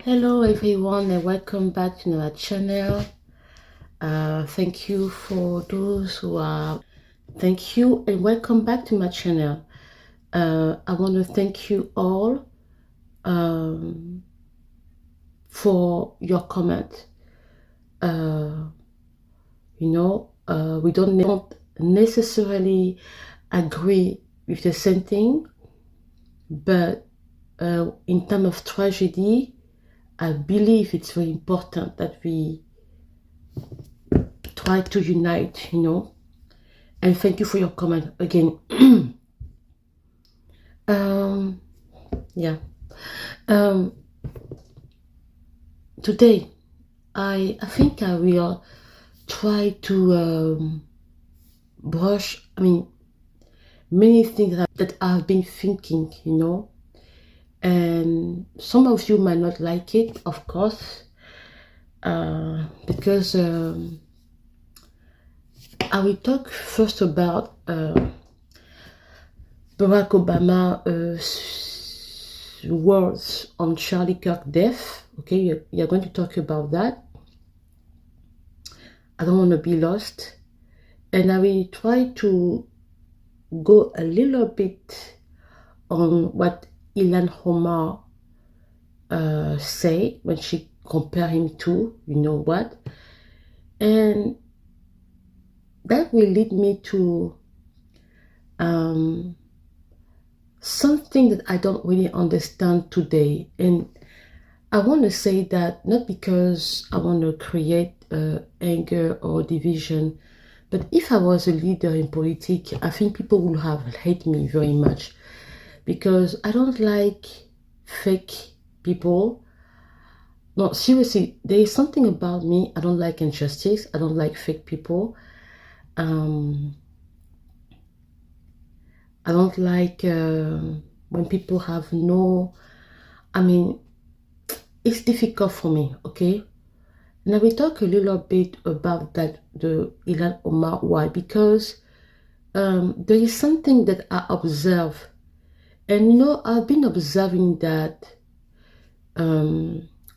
Hello everyone and welcome back to our channel. Thank you for those who are thank you and welcome back to my channel. I want to thank you all for your comment. We don't necessarily agree with the same thing, but in terms of tragedy, I believe it's very important that we try to unite, and thank you for your comment again. Yeah. Today, I think I will try to brush, many things that I've been thinking, and some of you might not like it, of course, because I will talk first about Barack Obama words on Charlie Kirk death. Okay, you're going to talk about that. I don't want to be lost, and I will try to go a little bit on what Ilhan Omar say when she compare him to what, and that will lead me to something that I don't really understand today. And I want to say that not because I want to create anger or division, but if I was a leader in politics, I think people would have hate me very much, because I don't like fake people. No, seriously, there is something about me. I don't like injustice. I don't like fake people. I don't like when people have no, it's difficult for me, okay? Now we talk a little bit about that, the Ilhan Omar. Why? Because there is something that I observe, and I've been observing that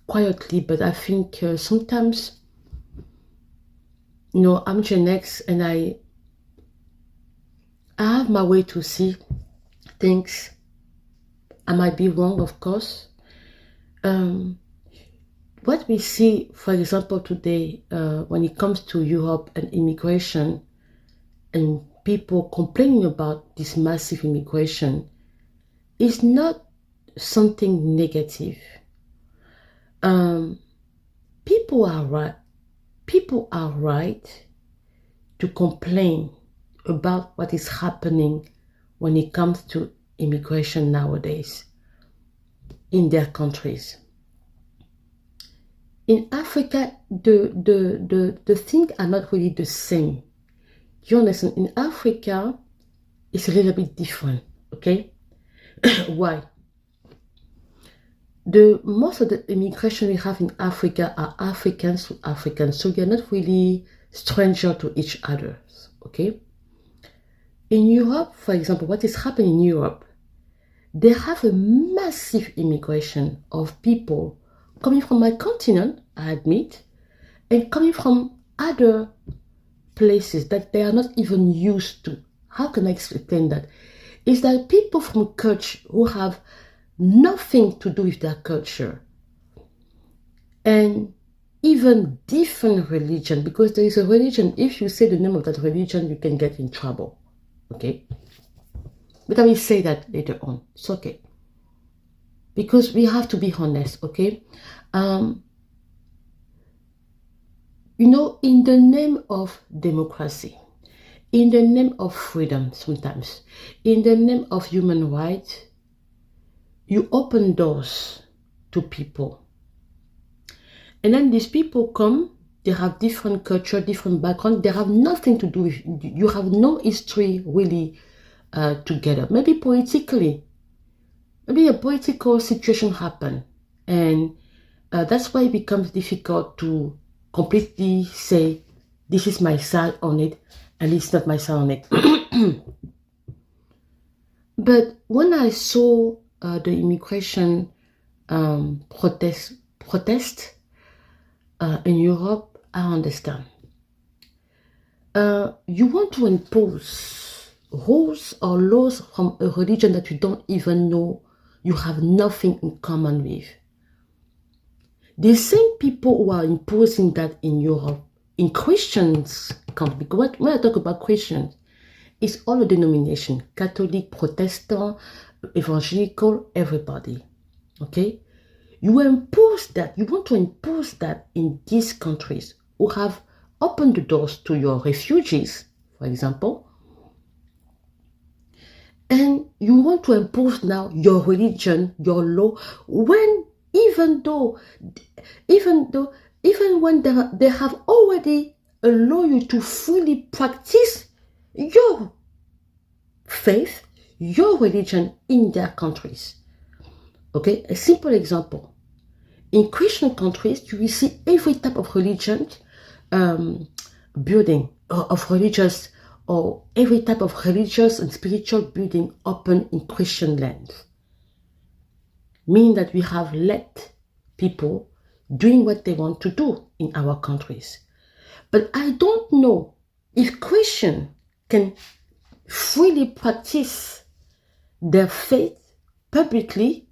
quietly, but I think sometimes, I'm Gen X, and I have my way to see things. I might be wrong, of course. What we see, for example, today, when it comes to Europe and immigration, and people complaining about this massive immigration, is not something negative. People are right. People are right to complain about what is happening when it comes to immigration nowadays in their countries. In Africa, the things are not really the same. You understand? In Africa, it's a little bit different, okay? Why? Most of the immigration we have in Africa are Africans to Africans, so we are not really stranger to each other, okay? In Europe, for example, what is happening in Europe, they have a massive immigration of people coming from my continent, I admit, and coming from other places that they are not even used to. How can I explain that? It's that people from culture who have nothing to do with their culture, and even different religion, because there is a religion, if you say the name of that religion, you can get in trouble, okay? But I will say that later on. It's okay, because we have to be honest, okay? In the name of democracy, in the name of freedom, sometimes, in the name of human rights, you open doors to people. And then these people come, they have different culture, different background, they have nothing to do with, you have no history really together. Maybe politically, maybe a political situation happened, and that's why it becomes difficult to completely say, this is my side on it, and it's not my side on it. But when I saw the immigration protest in Europe, I understand. You want to impose rules or laws from a religion that you don't even know you have nothing in common with. The same people who are imposing that in Europe, in Christians, because when I talk about Christians, it's all the denomination, Catholic, Protestant, Evangelical, everybody, okay? You want to impose that in these countries who have opened the doors to your refugees, for example, and you want to impose now your religion, your law, when even when they have already allowed you to fully practice your faith, your religion in their countries. Okay, a simple example. In Christian countries, you will see every type of religion building, of religious, or every type of religious and spiritual building open in Christian lands. Meaning that we have let people doing what they want to do in our countries. But I don't know if Christians can freely practice their faith publicly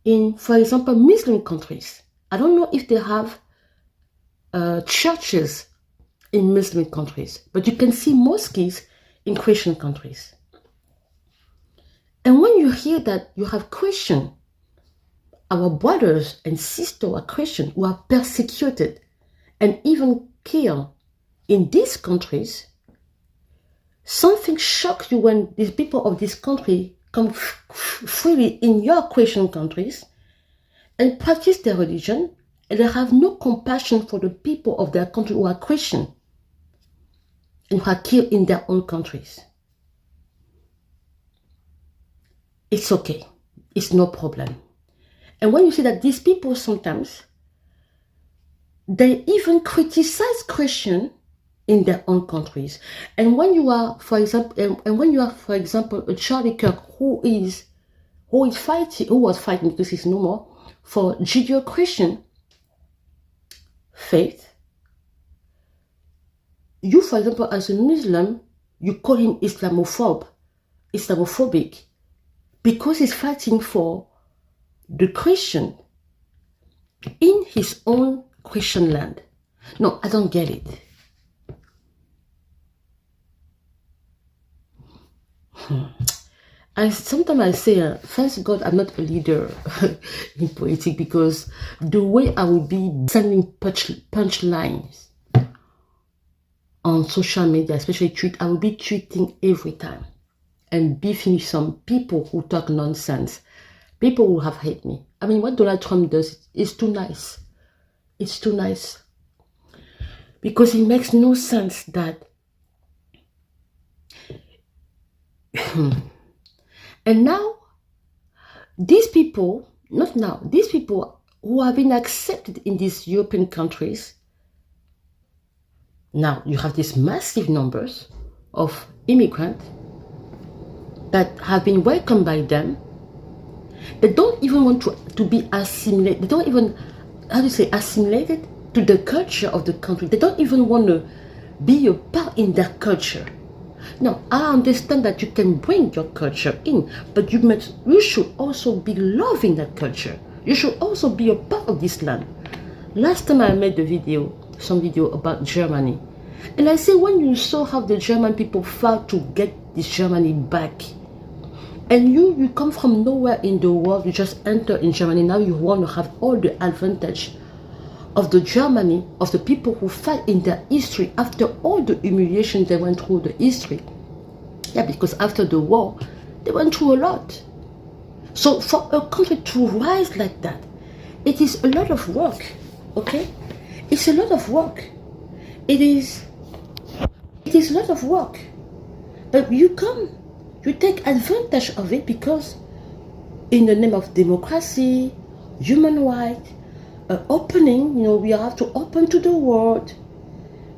in, for example, Muslim countries. I don't know if they have churches in Muslim countries, but you can see mosques in Christian countries. And when you hear that you have Christian, our brothers and sisters are Christian who are persecuted and even killed in these countries, something shocks you when these people of this country come freely in your Christian countries and practice their religion, and they have no compassion for the people of their country who are Christian and who are killed in their own countries. It's okay. It's no problem. And when you see that these people sometimes, they even criticize Christian in their own countries. And when you are, for example, a Charlie Kirk who was fighting because he's no more, for Judeo-Christian faith, you, for example, as a Muslim, you call him Islamophobic, because he's fighting for the Christian in his own Christian land. No, I don't get it. Sometimes I say, thank God I'm not a leader in politics, because the way I will be sending punchlines on social media, especially tweet, I will be tweeting every time and beefing some people who talk nonsense. People who have hate me. I mean, what Donald Trump does is too nice. It's too nice. Because it makes no sense that and now, these people who have been accepted in these European countries, now you have these massive numbers of immigrants that have been welcomed by them. They don't even want to be assimilated. They don't even, assimilated to the culture of the country. They don't even want to be a part in their culture. Now, I understand that you can bring your culture in, but you should also be loving that culture. You should also be a part of this land. Last time I made some video about Germany, and I say, when you saw how the German people fought to get this Germany back, and you come from nowhere in the world, you just enter in Germany, now you want to have all the advantage of the Germany, of the people who fight in their history after all the humiliation they went through the history. Yeah, because after the war, they went through a lot. So for a country to rise like that, it is a lot of work, okay? It's a lot of work. It is a lot of work. But you take advantage of it because in the name of democracy, human rights, opening, we have to open to the world.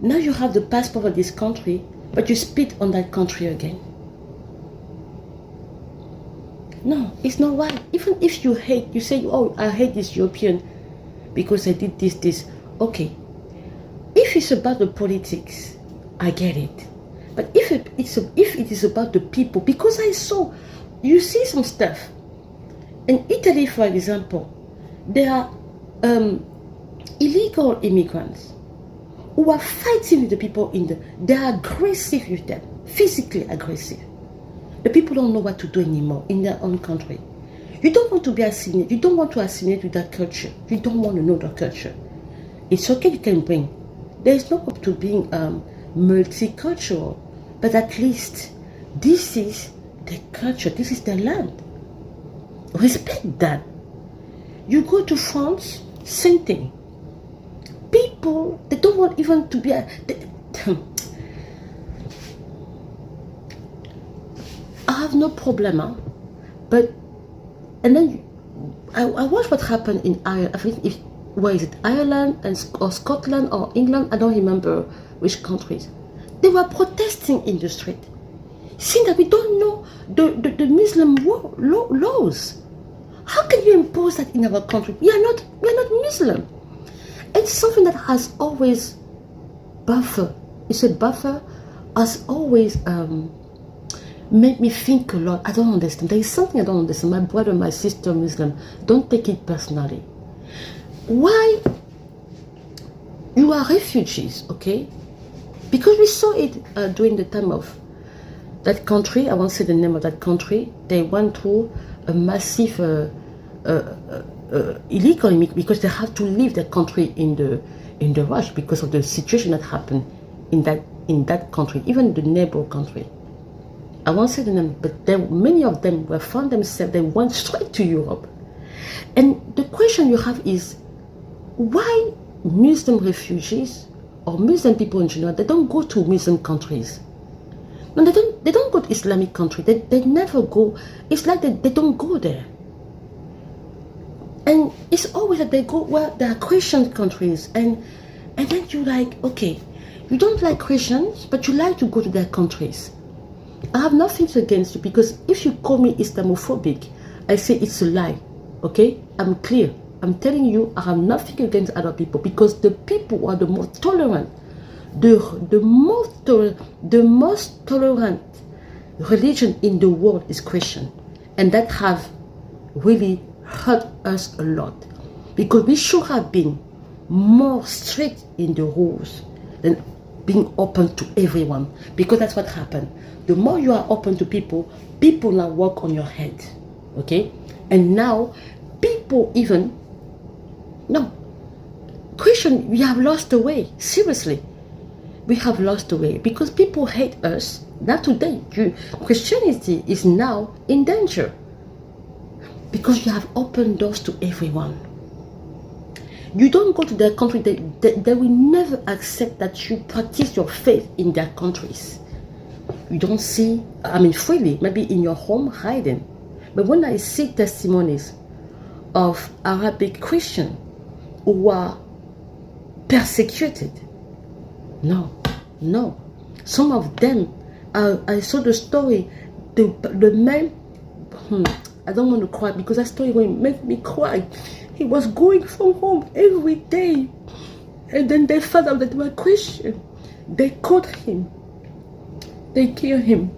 Now you have the passport of this country, but you spit on that country again. No, it's not right. Even if you say, oh, I hate this European, because I did this. Okay, if it's about the politics, I get it. But if it is about the people, because I saw, you see some stuff. In Italy, for example, there are illegal immigrants who are fighting with the people they are aggressive with them, physically aggressive. The people don't know what to do anymore in their own country. You don't want to be assimilated. You don't want to assimilate with that culture. You don't want to know the culture. It's okay, you can bring. There is no hope to being multicultural, but at least this is the culture. This is the land. Respect that. You go to France, same thing. People, they don't want even to be I have no problem, but and then I watched what happened in Ireland. I think where is it, Ireland or Scotland or England? I don't remember which countries. They were protesting in the street, saying that we don't know the Muslim laws. How can you impose that in our country? We are not Muslim. It's something that has always buffer. It's a buffer, has always made me think a lot. I don't understand. There is something I don't understand. My brother, my sister, Muslim, don't take it personally. Why you are refugees, okay? Because we saw it during the time of that country. I won't say the name of that country. They went through a massive illegal immigration because they have to leave the country in the rush because of the situation that happened in that country, even the neighbor country. I won't say the name, but many of them were found themselves. They went straight to Europe, and the question you have is, why Muslim refugees or Muslim people in general, they don't go to Muslim countries? No, they don't go to Islamic country. They never go. It's like they don't go there. And it's always that they go where there are Christian countries, and then you like, okay, you don't like Christians, but you like to go to their countries. I have nothing against you, because if you call me Islamophobic, I say it's a lie. Okay, I'm clear. I'm telling you, I have nothing against other people, because the people who are the most tolerant, the most tolerant religion in the world is Christian, and that have really hurt us a lot, because we should have been more strict in the rules than being open to everyone, because that's what happened. The more you are open to people now work on your head, okay? And now people even Christian, we have lost the way. Seriously, we have lost the way, because people hate us. Not today. Christianity is now in danger, because you have opened doors to everyone. You don't go to their country, they will never accept that you practice your faith in their countries. You don't see, freely, maybe in your home hiding. But when I see testimonies of Arabic Christians who are persecuted, no. Some of them, I saw the story, the man, I don't want to cry, because that story will make me cry. He was going from home every day, and then they found out that they were Christian. They caught him, they killed him.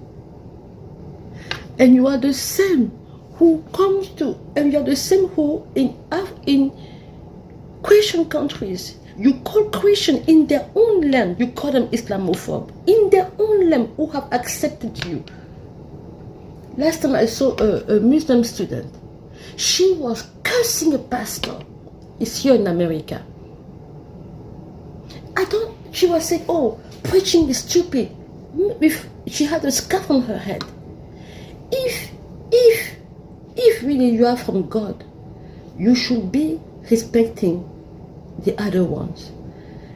And you are the same who comes to, and you are the same who in Christian countries, you call Christian in their own land, you call them Islamophobe in their own land, who have accepted you. Last time I saw a Muslim student, she was cursing a pastor. It's here in America. She was saying, oh, preaching is stupid. She had a scarf on her head. If really you are from God, you should be respecting the other ones.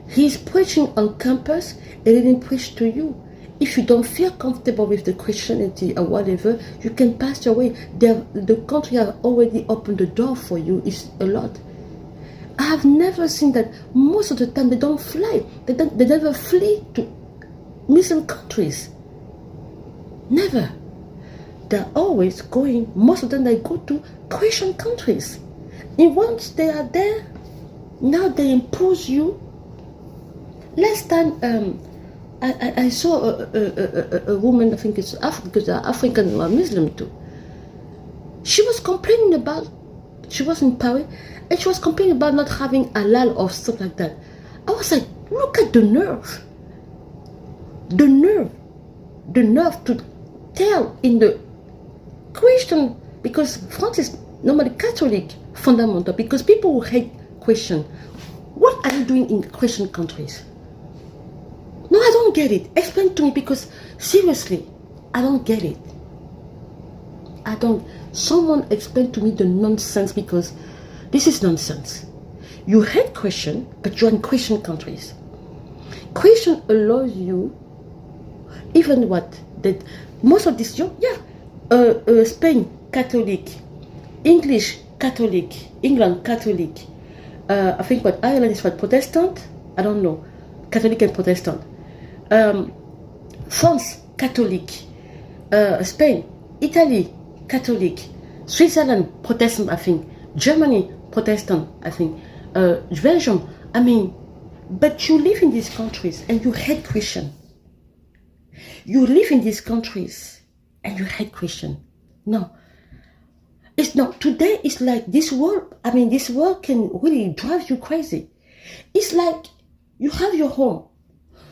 He's preaching on campus, and he didn't preach to you. If you don't feel comfortable with the Christianity or whatever, you can pass your way. The country has already opened the door for you. It's a lot. I have never seen that. Most of the time they don't fly. They never flee to Muslim countries. Never. They're always going, most of them they go to Christian countries. And once they are there, Now they impose you. Last time, I saw a woman, I think it's because African or Muslim too. She was complaining about, she was in Paris, and she was complaining about not having halal or stuff like that. I was like, look at the nerve. The nerve to tell in the Christian, because France is normally Catholic fundamental, because people who hate Christian, what are you doing in Christian countries? No, I don't get it. Explain to me, because seriously, I don't get it. I don't. Someone explain to me the nonsense, because this is nonsense. You hate Christian, but you're in Christian countries. Christian allows you, even what? That most of this, Spain, Catholic, English, Catholic, England, Catholic. I think what Ireland is what, Protestant? I don't know. Catholic and Protestant. France, Catholic. Spain, Italy, Catholic. Switzerland, Protestant, I think. Germany, Protestant, I think. Belgium, I mean, but you live in these countries and you hate Christian. You live in these countries and you hate Christian. No. It's not. Today, it's like this world, I mean, this world can really drive you crazy. It's like you have your home.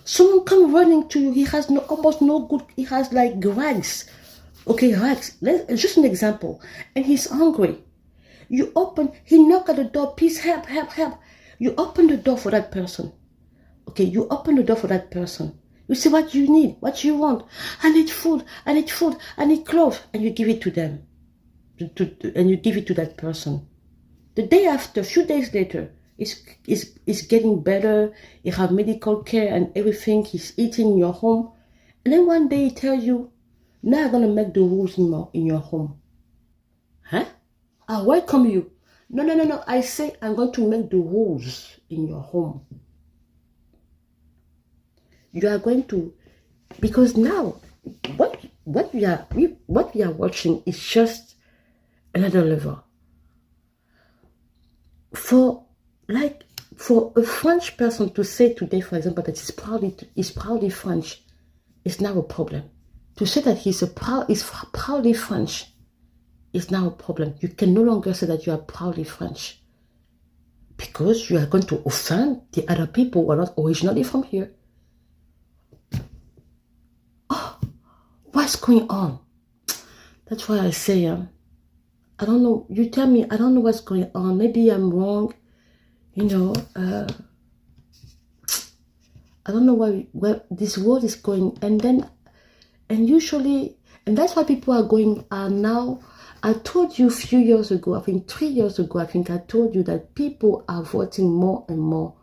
Someone come running to you, he has almost no good, he has like rags. Okay, rags. Just an example. And he's hungry. You open, he knock at the door, please help, help, help. You open the door for that person. Okay, you open the door for that person. You say what you need, what you want. I need food, I need food, I need clothes. And you give it to them. And you give it to that person. The day after, a few days later, it's getting better. You have medical care and everything. He's eating in your home. And then one day he tells you, now I'm going to make the rules in your home. Huh? I welcome you. No. I say I'm going to make the rules in your home. You are going to, because now what we are watching is just another level. For a French person to say today, for example, that he's proudly French, is now a problem. To say that he's proudly French is now a problem. You can no longer say that you are proudly French, because you are going to offend the other people who are not originally from here. Oh, what's going on? That's why I say, I don't know. You tell me, I don't know what's going on. Maybe I'm wrong. You know, I don't know where this world is going. And usually, and that's why people are going now. I told you a few years ago, I think 3 years ago, I think I told you that people are voting more and more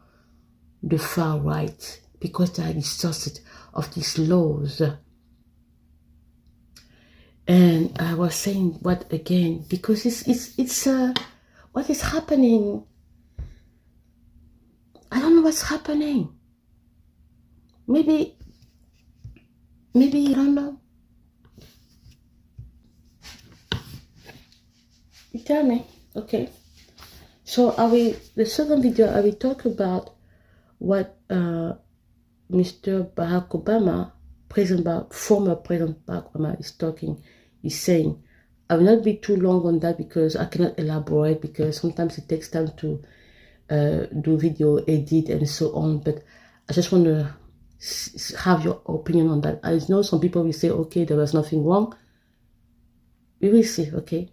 the far right, because they are exhausted of these laws. And I was saying, what again? Because it's what is happening? I don't know what's happening. Maybe you don't know. You tell me, okay? So the second video, I will talk about what Mr. Barack Obama, former President Barack Obama is saying. I will not be too long on that, because I cannot elaborate, because sometimes it takes time to do video edit and so on. But I just want to have your opinion on that. I know some people will say, okay, there was nothing wrong. We will see, okay?